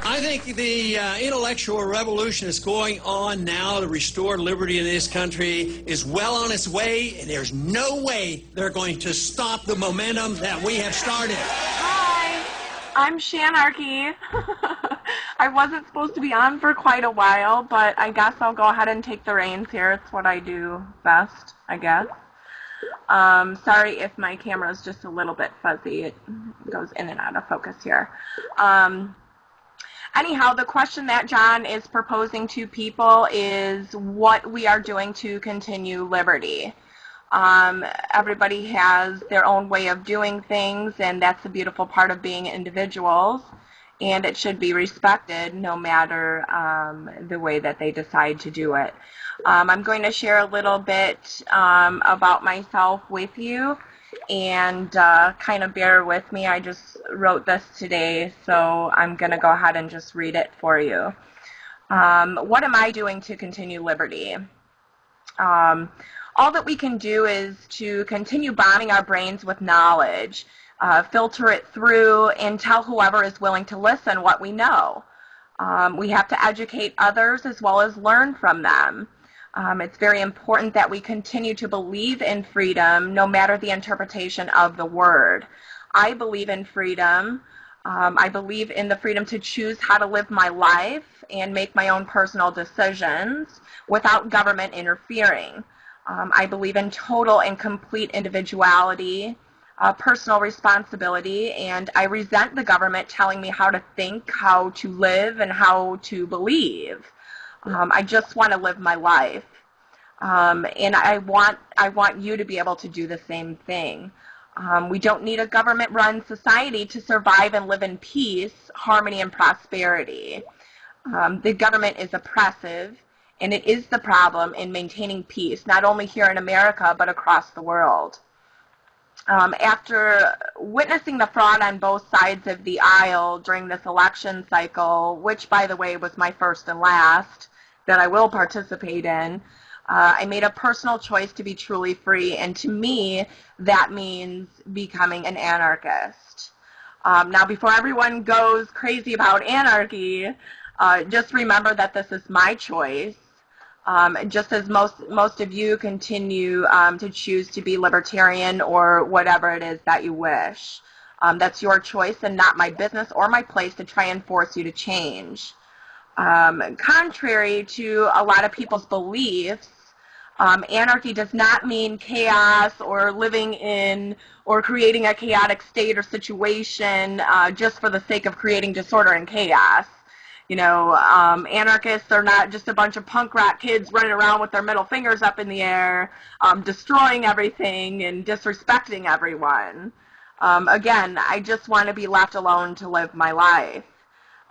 I think the intellectual revolution that's going on now to restore liberty in this country is well on its way, and there's no way they're going to stop the momentum that we have started. Hi, I'm Shanarchy. I wasn't supposed to be on for quite a while, but I guess I'll go ahead and take the reins here. It's what I do best, I guess. Sorry if my camera is just a little bit fuzzy. It goes in and out of focus here. Anyhow, the question that John is proposing to people is what we are doing to continue liberty. Everybody has their own way of doing things, and that's the beautiful part of being individuals, and it should be respected no matter the way that they decide to do it. I'm going to share a little bit about myself with you, and kind of bear with me. I just wrote this today, so I'm going to go ahead and just read it for you. What am I doing to continue liberty? All that we can do is to continue bombing our brains with knowledge, filter it through, and tell whoever is willing to listen what we know. We have to educate others as well as learn from them. It's very important that we continue to believe in freedom no matter the interpretation of the word. I believe in freedom. I believe in the freedom to choose how to live my life and make my own personal decisions without government interfering. I believe in total and complete individuality, personal responsibility, and I resent the government telling me how to think, how to live, and how to believe. I just want to live my life, and I want you to be able to do the same thing. We don't need a government-run society to survive and live in peace, harmony, and prosperity. The government is oppressive, and it is the problem in maintaining peace, not only here in America, but across the world. After witnessing the fraud on both sides of the aisle during this election cycle, which, by the way, was my first and last that I will participate in, I made a personal choice to be truly free, and to me, that means becoming an anarchist. Now, before everyone goes crazy about anarchy, just remember that this is my choice, just as most of you continue to choose to be libertarian or whatever it is that you wish. That's your choice and not my business or my place to try and force you to change. Contrary to a lot of people's beliefs, anarchy does not mean chaos or living in or creating a chaotic state or situation just for the sake of creating disorder and chaos. You know, anarchists are not just a bunch of punk rock kids running around with their middle fingers up in the air, destroying everything and disrespecting everyone. Again, I just want to be left alone to live my life.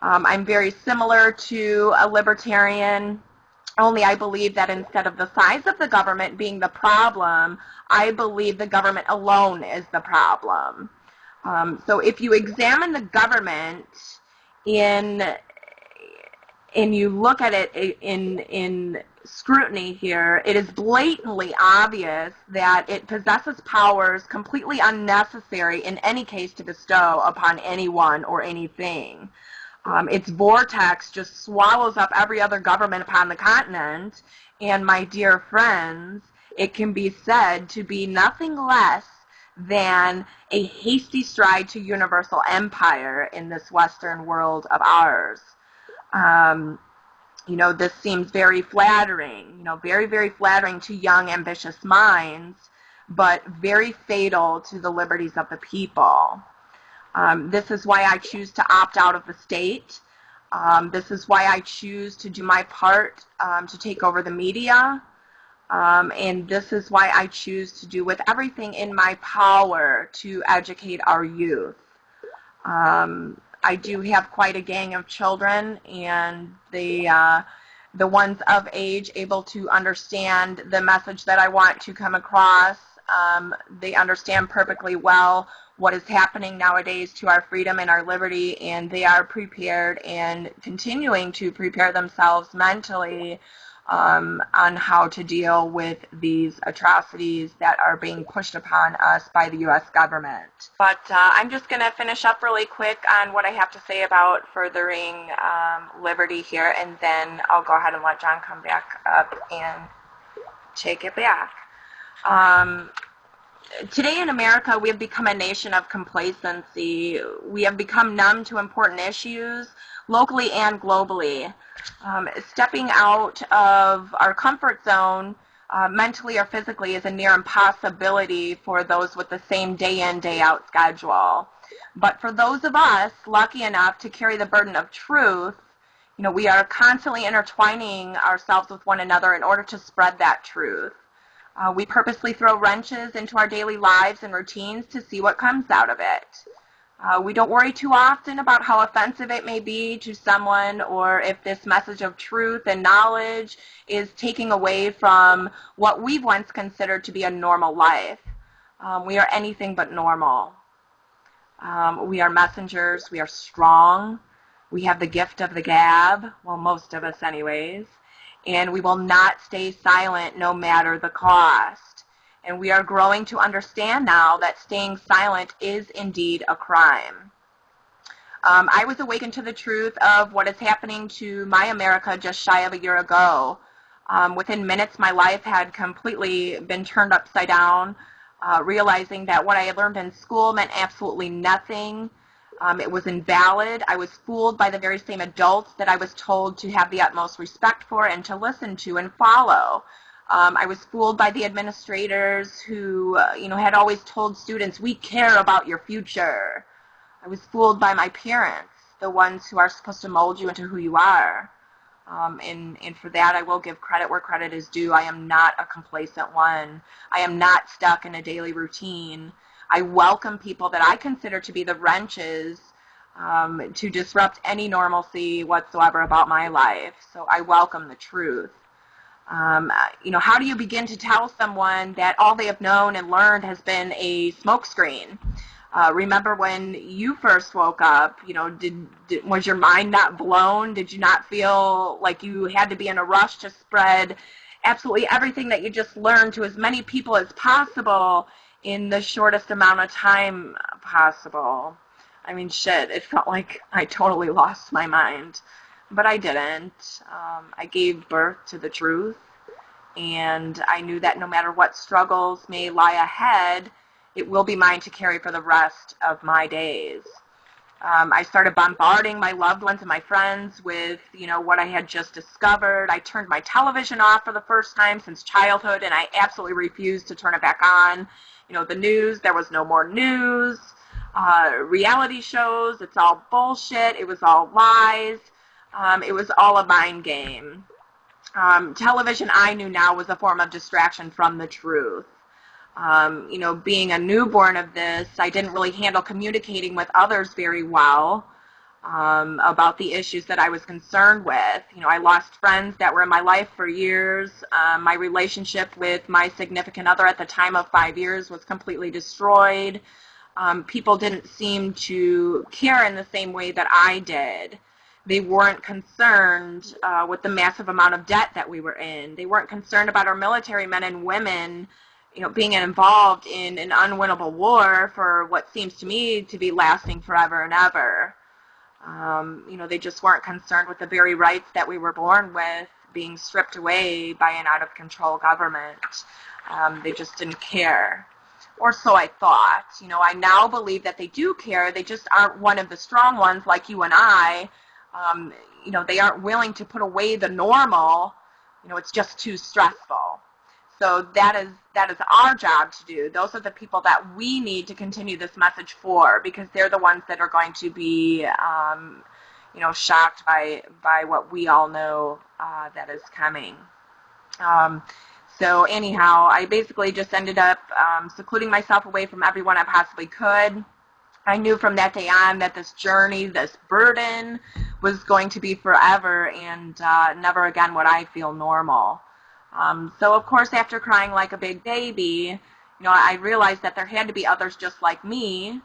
I'm very similar to a libertarian, only I believe that instead of the size of the government being the problem, I believe the government alone is the problem. So if you examine the government and you look at it in scrutiny here, it is blatantly obvious that it possesses powers completely unnecessary in any case to bestow upon anyone or anything. Its vortex just swallows up every other government upon the continent, and my dear friends, it can be said to be nothing less than a hasty stride to universal empire in this Western world of ours. You know, this seems very flattering, you know, very, very flattering to young, ambitious minds, but very fatal to the liberties of the people. This is why I choose to opt out of the state. This is why I choose to do my part to take over the media. And this is why I choose to do with everything in my power to educate our youth. I do have quite a gang of children, and the ones of age able to understand the message that I want to come across. They understand perfectly well what is happening nowadays to our freedom and our liberty, and they are prepared and continuing to prepare themselves mentally on how to deal with these atrocities that are being pushed upon us by the U.S. government. But I'm just going to finish up really quick on what I have to say about furthering liberty here, and then I'll go ahead and let John come back up and take it back. Today in America, we have become a nation of complacency. We have become numb to important issues, locally and globally. Stepping out of our comfort zone, mentally or physically, is a near impossibility for those with the same day-in, day-out schedule. But for those of us lucky enough to carry the burden of truth, we are constantly intertwining ourselves with one another in order to spread that truth. We purposely throw wrenches into our daily lives and routines to see what comes out of it. We don't worry too often about how offensive it may be to someone, or if this message of truth and knowledge is taking away from what we've once considered to be a normal life. We are anything but normal. We are messengers. We are strong. We have the gift of the gab, well, most of us anyways, and we will not stay silent no matter the cost. And we are growing to understand now that staying silent is indeed a crime. I was awakened to the truth of what is happening to my America just shy of a year ago. Within minutes, my life had completely been turned upside down, realizing that what I had learned in school meant absolutely nothing. It was invalid. I was fooled by the very same adults that I was told to have the utmost respect for and to listen to and follow. I was fooled by the administrators who, had always told students, we care about your future. I was fooled by my parents, the ones who are supposed to mold you into who you are. And for that, I will give credit where credit is due. I am not a complacent one. I am not stuck in a daily routine. I welcome people that I consider to be the wrenches to disrupt any normalcy whatsoever about my life. So I welcome the truth. How do you begin to tell someone that all they have known and learned has been a smokescreen? Remember when you first woke up, was your mind not blown? Did you not feel like you had to be in a rush to spread absolutely everything that you just learned to as many people as possible in the shortest amount of time possible? I mean, shit, it felt like I totally lost my mind. But I didn't. I gave birth to the truth, and I knew that no matter what struggles may lie ahead, it will be mine to carry for the rest of my days. I started bombarding my loved ones and my friends with, what I had just discovered. I turned my television off for the first time since childhood, and I absolutely refused to turn it back on. The news, there was no more news. Reality shows, it's all bullshit. It was all lies. It was all a mind game. Television, I knew now, was a form of distraction from the truth. Being a newborn of this, I didn't really handle communicating with others very well about the issues that I was concerned with. I lost friends that were in my life for years. My relationship with my significant other at the time of 5 years was completely destroyed. People didn't seem to care in the same way that I did. They weren't concerned with the massive amount of debt that we were in. They weren't concerned about our military men and women, being involved in an unwinnable war for what seems to me to be lasting forever and ever. They just weren't concerned with the very rights that we were born with being stripped away by an out-of-control government. They just didn't care. Or so I thought. I now believe that they do care. They just aren't one of the strong ones like you and I. They aren't willing to put away the normal. It's just too stressful. So that is our job to do. Those are the people that we need to continue this message for, because they're the ones that are going to be, shocked by what we all know that is coming. So anyhow, I basically just ended up secluding myself away from everyone I possibly could. I knew from that day on that this journey, this burden, was going to be forever, and never again would I feel normal. So of course, after crying like a big baby, I realized that there had to be others just like me,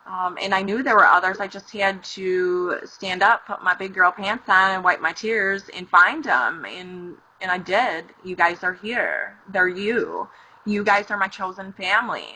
and I knew there were others. I just had to stand up, put my big girl pants on, and wipe my tears and find them. And And I did. You guys are here. They're you. You guys are my chosen family.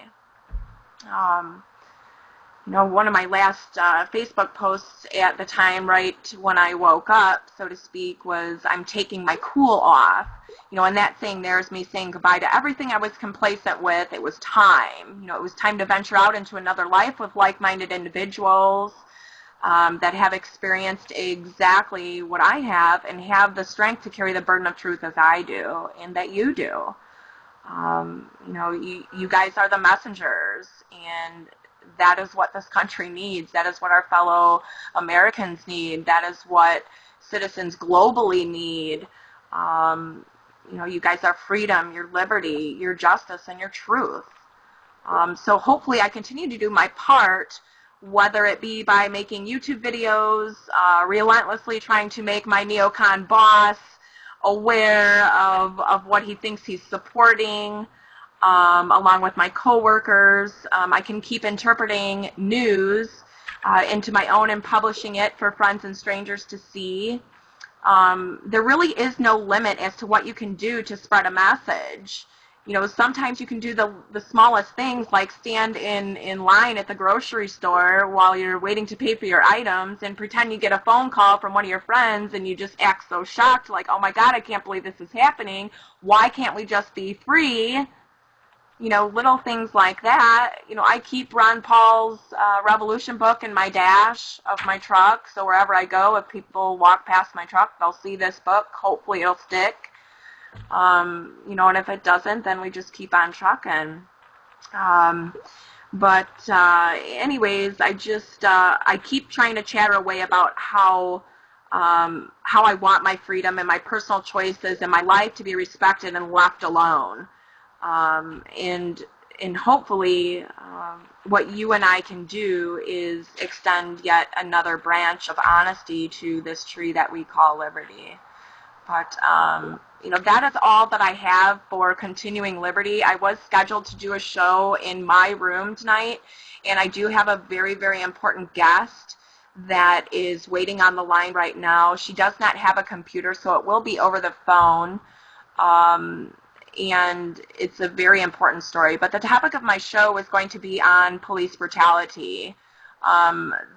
You know, one of my last Facebook posts at the time, right when I woke up, so to speak, was I'm taking my cool off. You know, and that thing there is me saying goodbye to everything I was complacent with. It was time. You know, it was time to venture out into another life with like-minded individuals that have experienced exactly what I have and have the strength to carry the burden of truth as I do and that you do. You know, you guys are the messengers, and that is what this country needs. That is what our fellow Americans need. That is what citizens globally need. You know, you guys are freedom, your liberty, your justice, and your truth. So hopefully I continue to do my part, whether it be by making YouTube videos, relentlessly trying to make my neocon boss aware of what he thinks he's supporting, along with my coworkers. I can keep interpreting news into my own and publishing it for friends and strangers to see. There really is no limit as to what you can do to spread a message. You know, sometimes you can do the smallest things, like stand in line at the grocery store while you're waiting to pay for your items and pretend you get a phone call from one of your friends and you just act so shocked, like, oh my God, I can't believe this is happening. Why can't we just be free? You know, little things like that. You know, I keep Ron Paul's Revolution book in my dash of my truck, so wherever I go, if people walk past my truck, they'll see this book. Hopefully it'll stick. You know, and if it doesn't, then we just keep on trucking. Anyways, I keep trying to chatter away about how I want my freedom and my personal choices and my life to be respected and left alone. And hopefully, what you and I can do is extend yet another branch of honesty to this tree that we call liberty. But, you know, that is all that I have for Continuing Liberty. I was scheduled to do a show in my room tonight, and I do have a very, very important guest that is waiting on the line right now. She does not have a computer, so it will be over the phone. And it's a very important story. But the topic of my show is going to be on police brutality.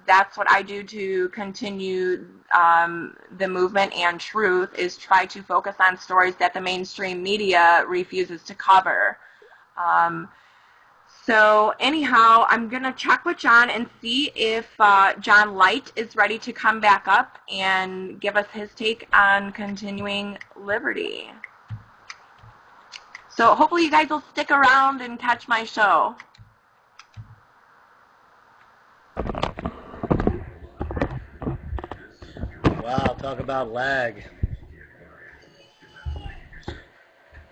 That's what I do to continue the movement and truth, is try to focus on stories that the mainstream media refuses to cover. So anyhow, I'm going to check with John and see if John Light is ready to come back up and give us his take on Continuing Liberty. So hopefully you guys will stick around and catch my show. Wow, talk about lag.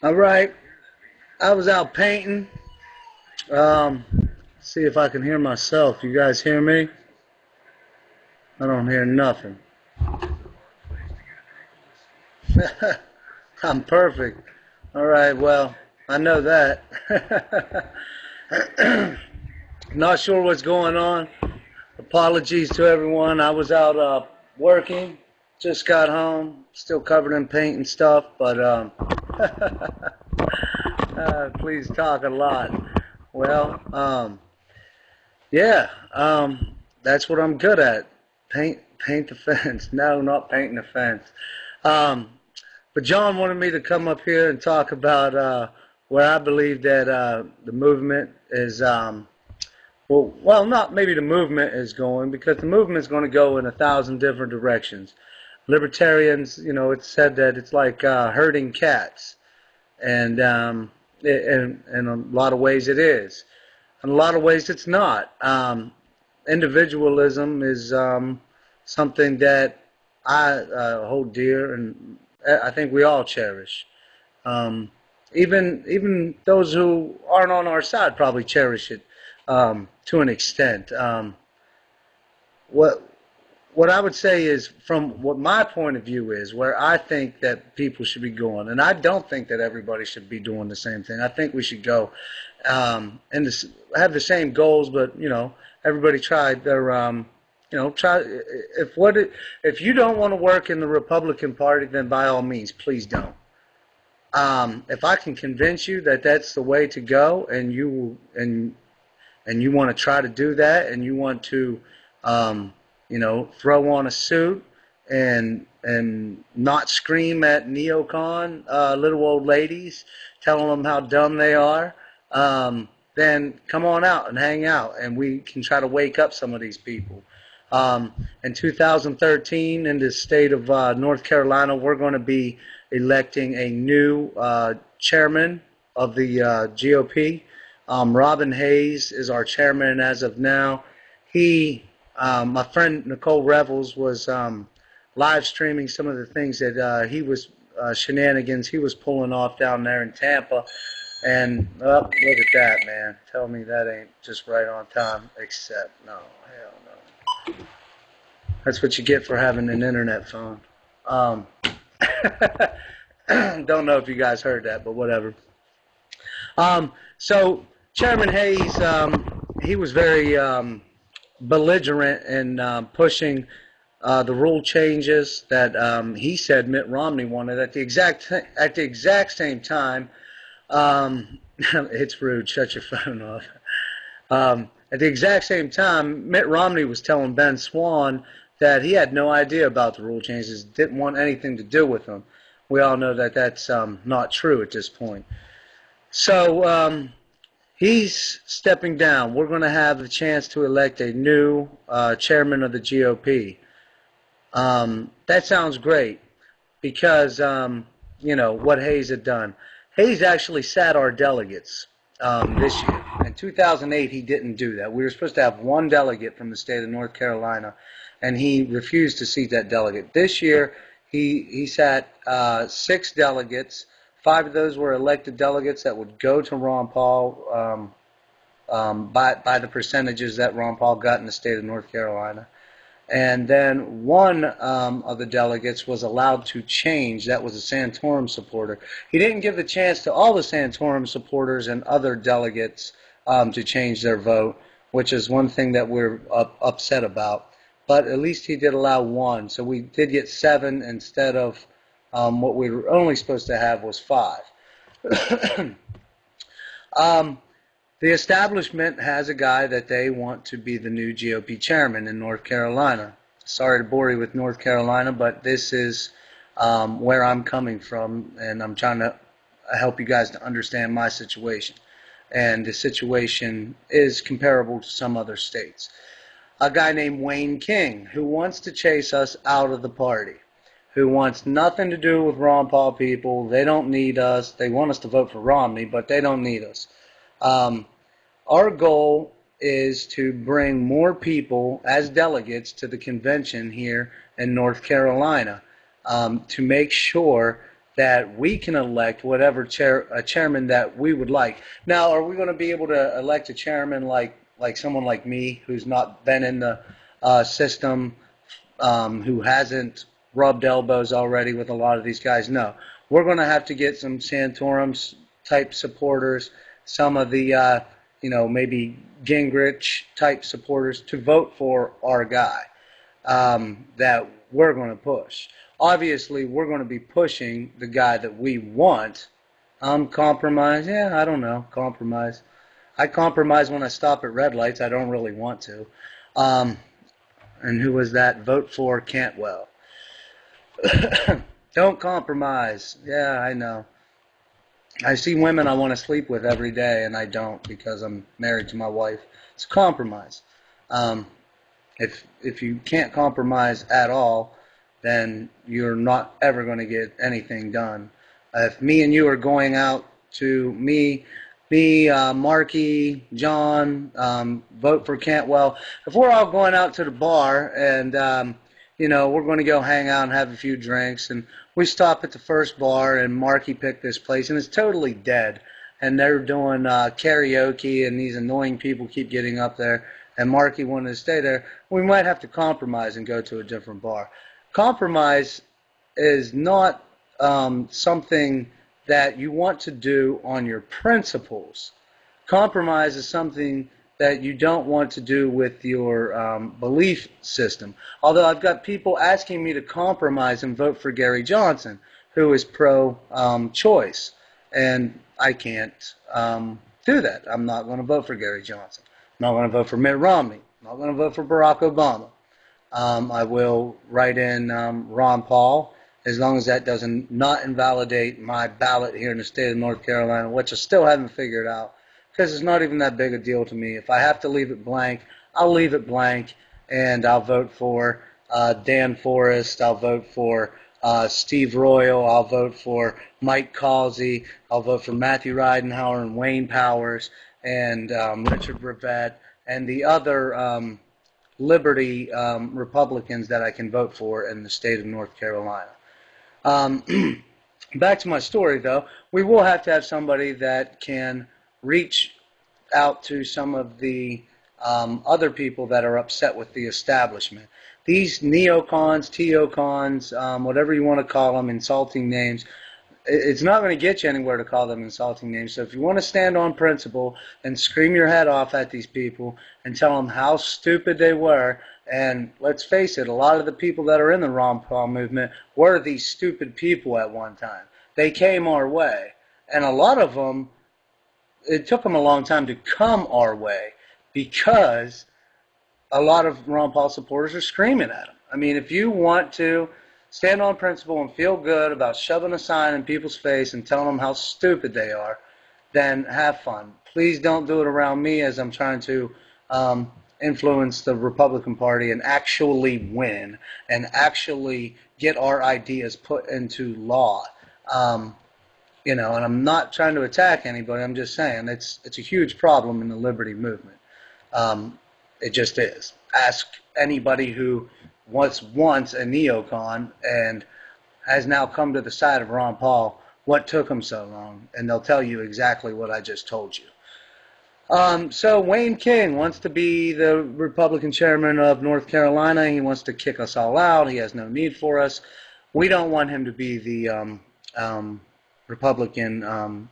All right, I was out painting. See if I can hear myself. You guys hear me? I don't hear nothing. I'm perfect. All right, well, I know that. Not sure what's going on. Apologies to everyone. I was out working. Just got home. Still covered in paint and stuff, but please talk a lot. Well, yeah, that's what I'm good at. Paint the fence. No, not painting the fence. But John wanted me to come up here and talk about where I believe that the movement is, well, not maybe the movement is going, because the movement is going to go in 1,000 different directions. Libertarians, you know, it's said that it's like herding cats, and in a lot of ways it is. In a lot of ways it's not. Individualism is something that I hold dear, and I think we all cherish. Even those who aren't on our side probably cherish it to an extent. What I would say is, from what my point of view is, where I think that people should be going, and I don't think that everybody should be doing the same thing. I think we should go and have the same goals, but, you know, everybody try their, you know, if you don't want to work in the Republican Party, then by all means, please don't. if I can convince you that that's the way to go, and you want to try to do that, and you want to, throw on a suit and not scream at neocon little old ladies, telling them how dumb they are, then come on out and hang out, and we can try to wake up some of these people. In 2013, in the state of North Carolina, we're going to be electing a new chairman of the GOP. Robin Hayes is our chairman as of now. My friend Nicole Revels was live streaming some of the things that he was shenanigans he was pulling off down there in Tampa. And look at that, man. Tell me that ain't just right on time. Except, no, hell no. That's what you get for having an internet phone. Don't know if you guys heard that, but whatever. So Chairman Hayes, he was very belligerent in pushing the rule changes that he said Mitt Romney wanted at the exact same time. It's rude. Shut your phone off. At the exact same time, Mitt Romney was telling Ben Swan that he had no idea about the rule changes, didn't want anything to do with them. We all know that that's not true at this point. So he's stepping down. We're going to have the chance to elect a new chairman of the GOP. That sounds great because, what Hayes had done. Hayes actually sat our delegates this year. In 2008, he didn't do that. We were supposed to have one delegate from the state of North Carolina, and he refused to seat that delegate. This year, he sat 6 delegates. 5 of those were elected delegates that would go to Ron Paul by the percentages that Ron Paul got in the state of North Carolina. And then one of the delegates was allowed to change. That was a Santorum supporter. He didn't give the chance to all the Santorum supporters and other delegates to change their vote, which is one thing that we're upset about. But at least he did allow one. So we did get 7 instead of what we were only supposed to have was 5. The establishment has a guy that they want to be the new GOP chairman in North Carolina. Sorry to bore you with North Carolina, but this is where I'm coming from, and I'm trying to help you guys to understand my situation. And the situation is comparable to some other states. A guy named Wayne King, who wants to chase us out of the party, who wants nothing to do with Ron Paul people. They don't need us. They want us to vote for Romney, but they don't need us. Our goal is to bring more people as delegates to the convention here in North Carolina to make sure that we can elect whatever chairman that we would like. Now, are we going to be able to elect a chairman like someone like me who's not been in the system, who hasn't rubbed elbows already with a lot of these guys? No. We're going to have to get some Santorum type supporters, some of the maybe Gingrich-type supporters to vote for our guy that we're going to push. Obviously, we're going to be pushing the guy that we want. Compromise? Yeah, I don't know. Compromise. I compromise when I stop at red lights. I don't really want to. And who was that? Vote for Cantwell. Don't compromise. Yeah, I know. I see women I want to sleep with every day, and I don't because I'm married to my wife. It's a compromise. If you can't compromise at all, then you're not ever going to get anything done. If me and you are going out to Marky, John, vote for Cantwell, if we're all going out to the bar and we're going to go hang out and have a few drinks, and we stop at the first bar, and Marky picked this place, and it's totally dead, and they're doing karaoke, and these annoying people keep getting up there, and Marky wanted to stay there. We might have to compromise and go to a different bar. Compromise is not something that you want to do on your principles. Compromise is something that you don't want to do with your belief system. Although I've got people asking me to compromise and vote for Gary Johnson, who is pro-choice. And I can't do that. I'm not going to vote for Gary Johnson. I'm not going to vote for Mitt Romney. I'm not going to vote for Barack Obama. I will write in Ron Paul, as long as that doesn't not invalidate my ballot here in the state of North Carolina, which I still haven't figured out, because it's not even that big a deal to me. If I have to leave it blank, I'll leave it blank, and I'll vote for Dan Forrest. I'll vote for Steve Royal. I'll vote for Mike Causey. I'll vote for Matthew Ridenhour and Wayne Powers and Richard Brevet and the other Liberty Republicans that I can vote for in the state of North Carolina. Back to my story, though. We will have to have somebody that can reach out to some of the other people that are upset with the establishment. These neocons, teocons, whatever you want to call them, insulting names, it's not going to get you anywhere to call them insulting names. So if you want to stand on principle and scream your head off at these people and tell them how stupid they were, and let's face it, a lot of the people that are in the Ron Paul movement were these stupid people at one time. They came our way. And a lot of them, it took them a long time to come our way because a lot of Ron Paul supporters are screaming at him. I mean, if you want to stand on principle and feel good about shoving a sign in people's face and telling them how stupid they are, then have fun. Please don't do it around me as I'm trying to influence the Republican Party and actually win and actually get our ideas put into law. You know, and I'm not trying to attack anybody. I'm just saying it's a huge problem in the liberty movement. It just is. Ask anybody who was once a neocon and has now come to the side of Ron Paul what took him so long, and they'll tell you exactly what I just told you. So Wayne King wants to be the Republican chairman of North Carolina. He wants to kick us all out. He has no need for us. We don't want him to be the Republican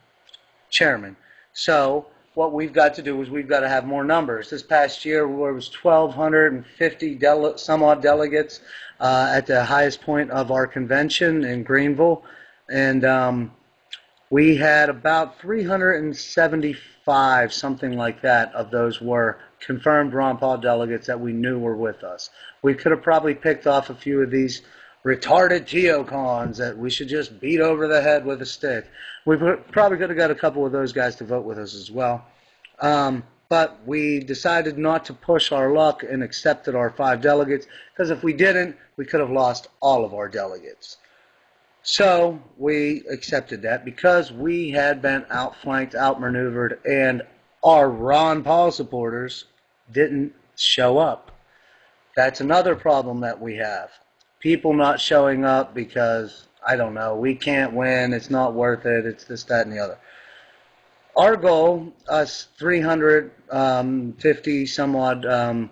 chairman. So what we've got to do is we've got to have more numbers. This past year, there was 1,250 some odd delegates at the highest point of our convention in Greenville, and we had about 375, something like that, of those were confirmed Ron Paul delegates that we knew were with us. We could have probably picked off a few of these retarded geocons that we should just beat over the head with a stick. We probably could have got a couple of those guys to vote with us as well. But we decided not to push our luck and accepted our 5 delegates, because if we didn't, we could have lost all of our delegates. So we accepted that because we had been outflanked, outmaneuvered, and our Ron Paul supporters didn't show up. That's another problem that we have. People not showing up because, I don't know, we can't win, it's not worth it, it's this, that, and the other. Our goal, us 350 some odd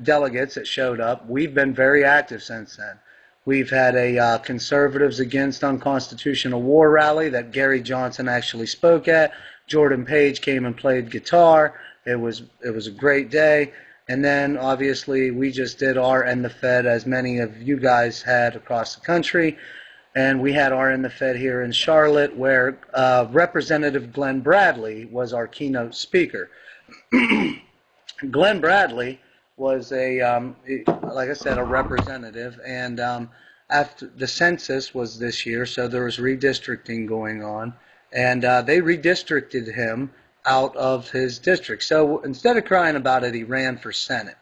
delegates that showed up, we've been very active since then. We've had a Conservatives Against Unconstitutional War rally that Gary Johnson actually spoke at. Jordan Page came and played guitar. It was a great day. And then, obviously, we just did our End the Fed, as many of you guys had across the country. And we had our End the Fed here in Charlotte, where Representative Glenn Bradley was our keynote speaker. Glenn Bradley was like I said, a representative. And after the census was this year, so there was redistricting going on. And they redistricted him out of his district. So instead of crying about it, he ran for Senate.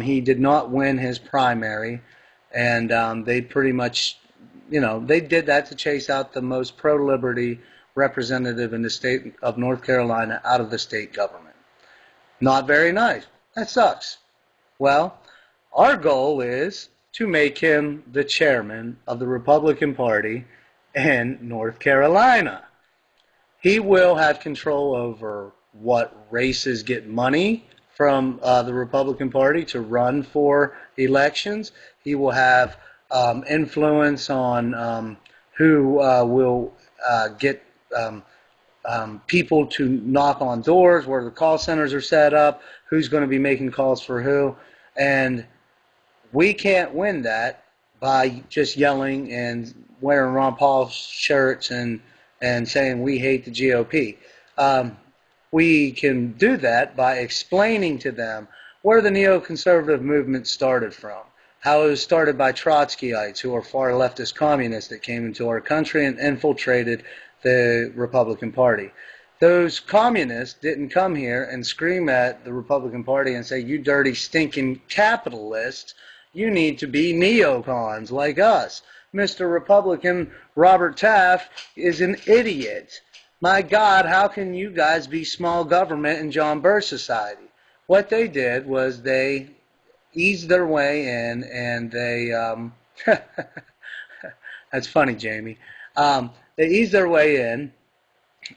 He did not win his primary, and they pretty much, you know, they did that to chase out the most pro-liberty representative in the state of North Carolina out of the state government. Not very nice. That sucks. Well, our goal is to make him the chairman of the Republican Party in North Carolina. He will have control over what races get money from the Republican Party to run for elections. He will have influence on who will get people to knock on doors, where the call centers are set up, who's going to be making calls for who. And we can't win that by just yelling and wearing Ron Paul's shirts and saying we hate the GOP. We can do that by explaining to them where the neoconservative movement started from, how it was started by Trotskyites, who are far leftist communists that came into our country and infiltrated the Republican Party. Those communists didn't come here and scream at the Republican Party and say, you dirty, stinking capitalists, you need to be neocons like us. Mr. Republican Robert Taft is an idiot. My God, how can you guys be small government in John Birch Society? What they did was they eased their way in, and they, that's funny, Jamie. They eased their way in,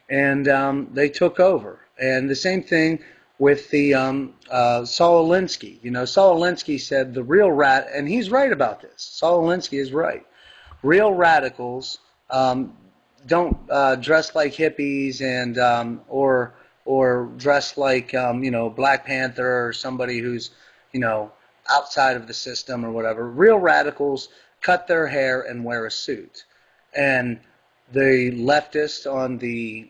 and they took over. And the same thing with the Saul Alinsky. You know, Saul Alinsky said the real and he's right about this. Saul Alinsky is right. Real radicals don't dress like hippies and or dress like Black Panther or somebody who's outside of the system or whatever. Real radicals cut their hair and wear a suit. And the leftists on the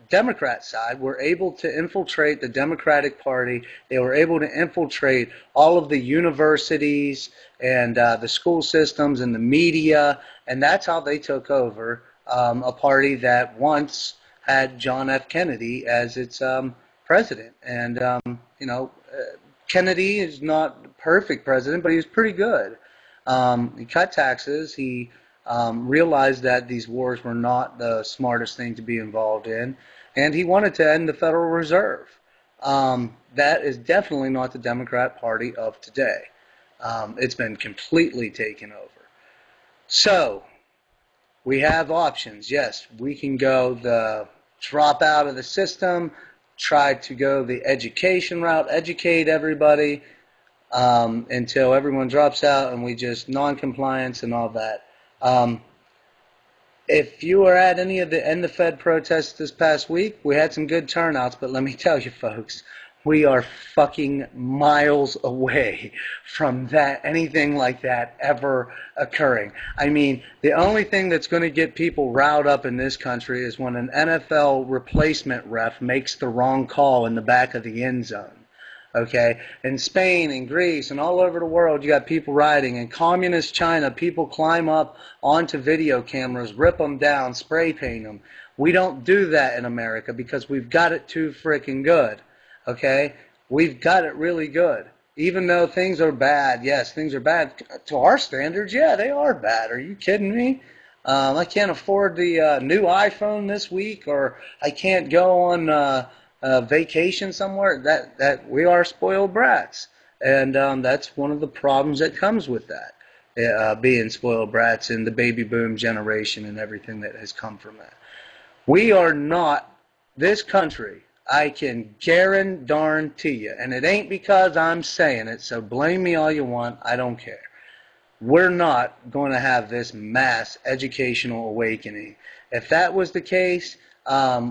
Democrat side were able to infiltrate the Democratic Party. They were able to infiltrate all of the universities and the school systems and the media, and that's how they took over a party that once had John F. Kennedy as its president. And, Kennedy is not a perfect president, but he was pretty good. He cut taxes. He realized that these wars were not the smartest thing to be involved in, and he wanted to end the Federal Reserve. That is definitely not the Democrat Party of today. It's been completely taken over. So, we have options. Yes, we can go the drop out of the system, try to go the education route, educate everybody until everyone drops out and we just non-compliance and all that. If you were at any of the End the Fed protests this past week, we had some good turnouts, but let me tell you folks, we are fucking miles away from anything like that ever occurring. I mean, the only thing that's going to get people riled up in this country is when an NFL replacement ref makes the wrong call in the back of the end zone. Okay, in Spain and Greece and all over the world, you got people rioting. In communist China, people climb up onto video cameras, rip them down, spray paint them. We don't do that in America because we've got it too freaking good. Okay, we've got it really good. Even though things are bad, yes, things are bad to our standards. Yeah, they are bad. Are you kidding me? I can't afford the new iPhone this week, or I can't go on vacation somewhere. That we are spoiled brats, and that's one of the problems that comes with that, being spoiled brats and the baby boom generation and everything that has come from that. We are not this country. I can guarantee you, and it ain't because I'm saying it, so blame me all you want, I don't care. We're not going to have this mass educational awakening. If that was the case,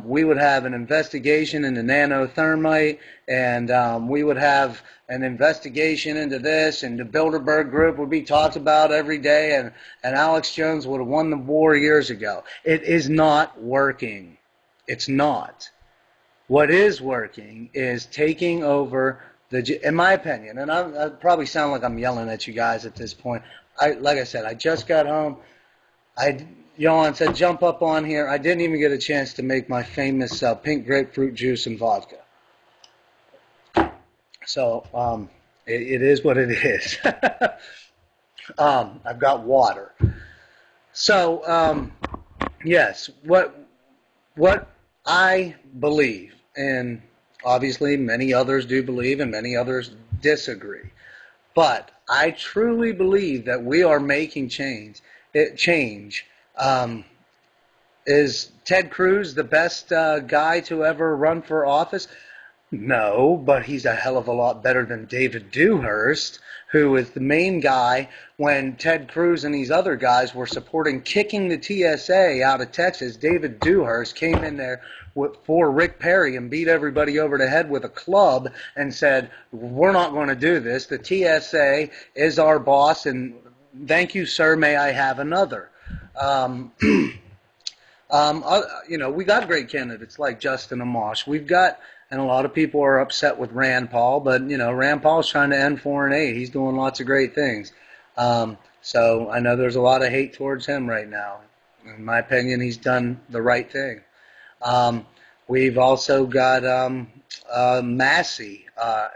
we would have an investigation into nanothermite, and we would have an investigation into this, and the Bilderberg Group would be talked about every day, and Alex Jones would have won the war years ago. It is not working. It's not. What is working is taking over in my opinion, and I probably sound like I'm yelling at you guys at this point. Like I said, I just got home. Johan said, jump up on here. I didn't even get a chance to make my famous pink grapefruit juice and vodka. So, it is what it is. I've got water. So, yes, what I believe, and obviously many others do believe and many others disagree, but I truly believe that we are making change. Is Ted Cruz the best guy to ever run for office? No, but he's a hell of a lot better than David Dewhurst, who was the main guy when Ted Cruz and these other guys were supporting kicking the TSA out of Texas. David Dewhurst came in there for Rick Perry and beat everybody over the head with a club and said, we're not going to do this. The TSA is our boss, and thank you, sir. May I have another? We got great candidates like Justin Amash. And a lot of people are upset with Rand Paul, but, Rand Paul's trying to end foreign aid. He's doing lots of great things. So I know there's a lot of hate towards him right now. In my opinion, he's done the right thing. We've also got Massey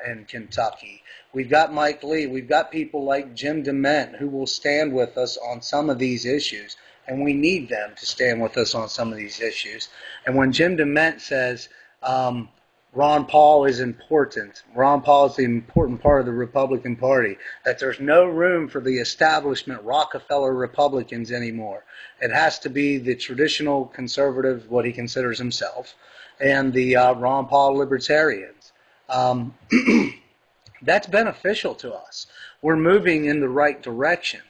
in Kentucky. We've got Mike Lee. We've got people like Jim DeMint who will stand with us on some of these issues, and we need them to stand with us on some of these issues. And when Jim DeMint says Ron Paul is important, Ron Paul is the important part of the Republican Party, that there's no room for the establishment Rockefeller Republicans anymore. It has to be the traditional conservative, what he considers himself, and the Ron Paul libertarians. That's beneficial to us. We're moving in the right direction.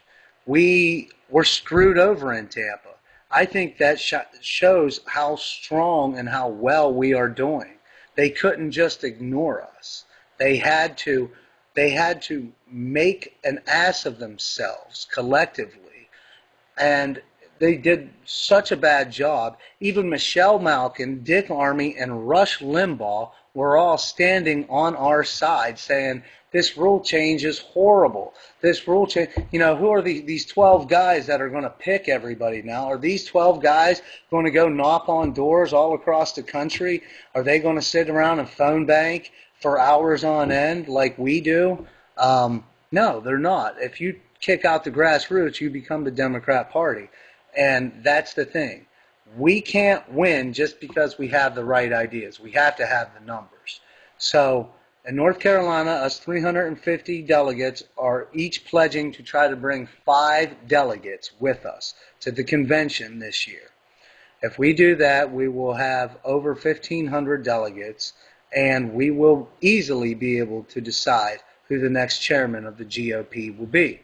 We're screwed over in Tampa. I think that shows how strong and how well we are doing. They couldn't just ignore us. They had to make an ass of themselves collectively, and they did such a bad job. Even Michelle Malkin, Dick Armey, and Rush Limbaugh were all standing on our side saying, this rule change is horrible. This rule change, who are these 12 guys that are going to pick everybody now? Are these 12 guys going to go knock on doors all across the country? Are they going to sit around and phone bank for hours on end like we do? No, they're not. If you kick out the grassroots, you become the Democrat Party. And that's the thing. We can't win just because we have the right ideas. We have to have the numbers. So in North Carolina, us 350 delegates are each pledging to try to bring 5 delegates with us to the convention this year. If we do that, we will have over 1,500 delegates, and we will easily be able to decide who the next chairman of the GOP will be.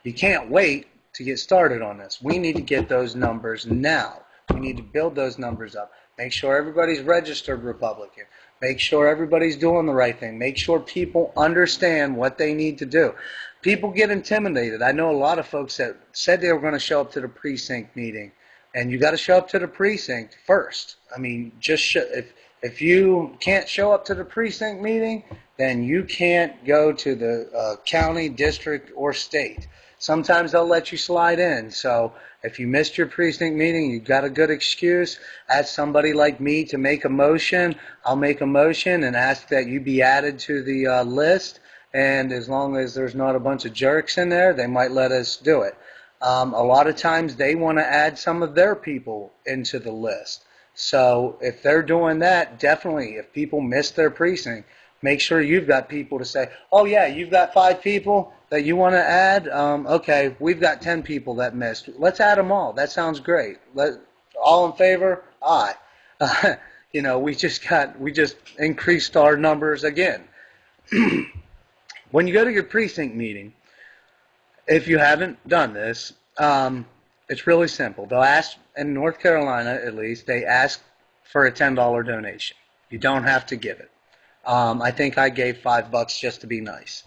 You can't wait to get started on this. We need to get those numbers now. We need to build those numbers up. Make sure everybody's registered Republican. Make sure everybody's doing the right thing. Make sure people understand what they need to do. People get intimidated. I know a lot of folks that said they were going to show up to the precinct meeting, and you got to show up to the precinct first. I mean, if you can't show up to the precinct meeting, then you can't go to the county, district, or state. Sometimes they'll let you slide in. So if you missed your precinct meeting, you've got a good excuse. Ask somebody like me to make a motion. I'll make a motion and ask that you be added to the list. And as long as there's not a bunch of jerks in there, they might let us do it. A lot of times they want to add some of their people into the list. So if they're doing that, definitely, if people miss their precinct, make sure you've got people to say, oh, yeah, you've got 5 people that you want to add? Okay, we've got 10 people that missed. Let's add them all. That sounds great. All in favor? Aye. We just increased our numbers again. When you go to your precinct meeting, if you haven't done this, it's really simple. They'll ask, in North Carolina at least, they ask for a $10 donation. You don't have to give it. I think I gave $5 just to be nice.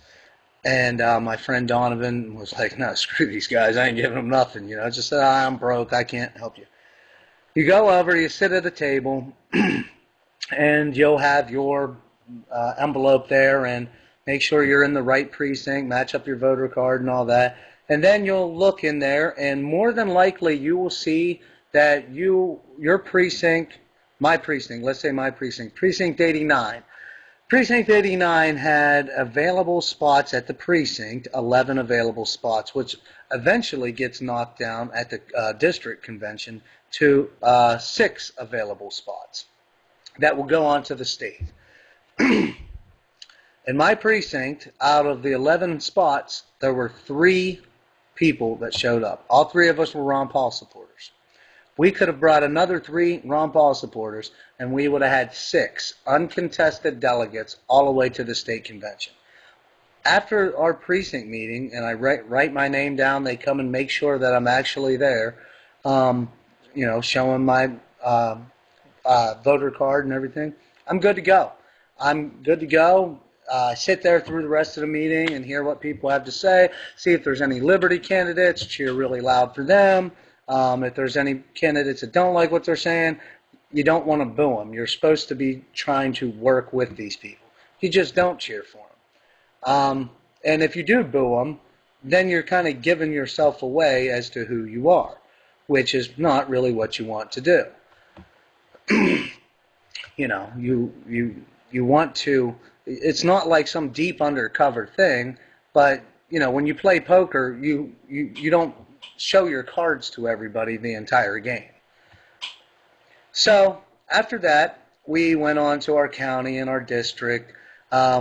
And my friend Donovan was like, no, screw these guys. I ain't giving them nothing. Just said, I'm broke. I can't help you. You go over, you sit at a table, and you'll have your envelope there, and make sure you're in the right precinct, match up your voter card and all that. And then you'll look in there, and more than likely you will see that your precinct, my precinct, let's say my precinct, Precinct 89, Precinct 89 had available spots at the precinct, 11 available spots, which eventually gets knocked down at the district convention to 6 available spots that will go on to the state. In my precinct, out of the 11 spots, there were 3 people that showed up. All 3 of us were Ron Paul supporters. We could have brought another 3 Ron Paul supporters, and we would have had 6 uncontested delegates all the way to the state convention. After our precinct meeting, and I write my name down, they come and make sure that I'm actually there, showing my voter card and everything, I'm good to go. I'm good to go. sit there through the rest of the meeting and hear what people have to say, see if there's any Liberty candidates, cheer really loud for them. If there's any candidates that don't like what they're saying, you don't want to boo them. You're supposed to be trying to work with these people. You just don't cheer for them. And if you do boo them, then you're kind of giving yourself away as to who you are, which is not really what you want to do. You know, you want to, it's not like some deep undercover thing, but, you know, when you play poker, you don't show your cards to everybody the entire game. So after that, we went on to our county and our district.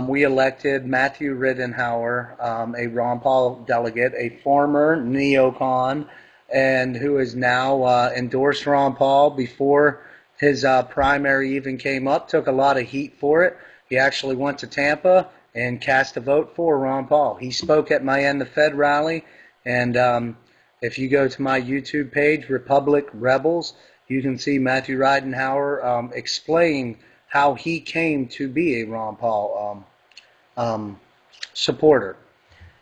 We elected Matthew Rittenhauer, a Ron Paul delegate, a former neocon, and who has now endorsed Ron Paul before his primary even came up. Took a lot of heat for it. He actually went to Tampa and cast a vote for Ron Paul. He spoke at my End the Fed rally, and if you go to my YouTube page, Republic Rebels, you can see Matthew Rittenhauer explain how he came to be a Ron Paul supporter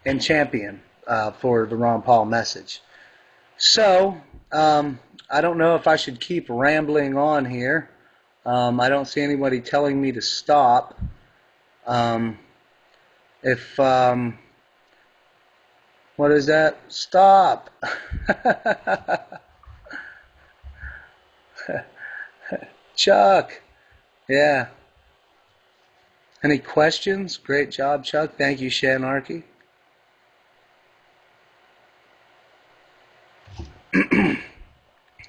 and champion for the Ron Paul message. So, I don't know if I should keep rambling on here. I don't see anybody telling me to stop. What is that? Stop! Chuck! Yeah. Any questions? Great job, Chuck. Thank you, Shanarchy.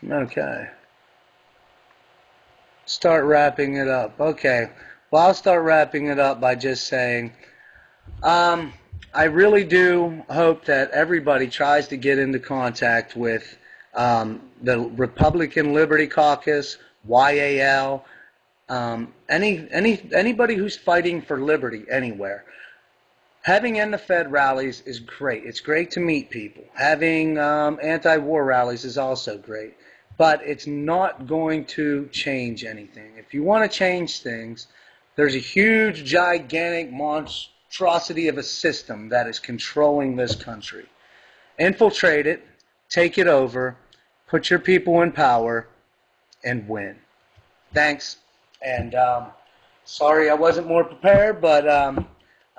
Okay. Start wrapping it up. Okay. Well, I'll start wrapping it up by just saying, I really do hope that everybody tries to get into contact with the Republican Liberty Caucus, YAL, anybody who's fighting for liberty anywhere. Having End the Fed rallies is great. It's great to meet people. Having anti-war rallies is also great. But it's not going to change anything. If you want to change things, there's a huge, gigantic monstrosity of a system that is controlling this country. Infiltrate it, take it over, put your people in power, and win. Thanks. And sorry I wasn't more prepared, but I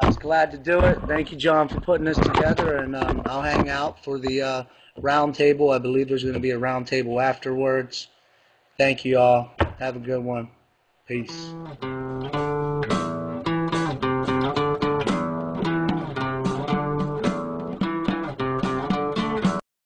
was glad to do it. Thank you, John, for putting this together, and I'll hang out for the round table. I believe there's going to be a round table afterwards. Thank you all. Have a good one. Peace.